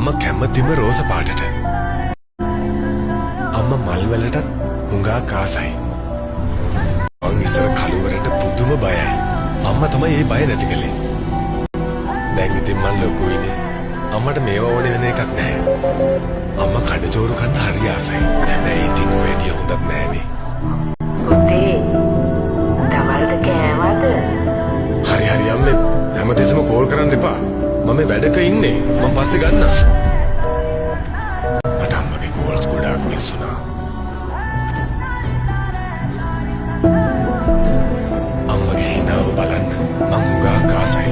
අම්මා කැමතිම රෝස පාටට. අම්මා මල් වලටත් හුඟක් ආසයි. මං ඉස්සර කළුවරට පුදුම බයයි. අම්මා තමයි ඒ බය නැති කළේ. දැන් ඉතින් මං ලොකුයිනේ. අම්මට මේවා ඕනේ වෙන එකක් නැහැ. අම්මා කඩචෝරු කන්න හරි ආසයි. හැබැයි ඉතින් වැඩි හොඳක් නැහැනේ. පුතේ තමල්ට කෑමද? හරි අම්මේ හැමතිස්සෙම කෝල් කරන්න එපා. මම වැඩක ඉන්නේ. මම පස්සේ ගන්නම්. මට අම්මගේ කෝල්ස් ගොඩාක් මිස් වුණා. අම්මගේ හිනාව බලන්න මං හුඟක් ආසයි.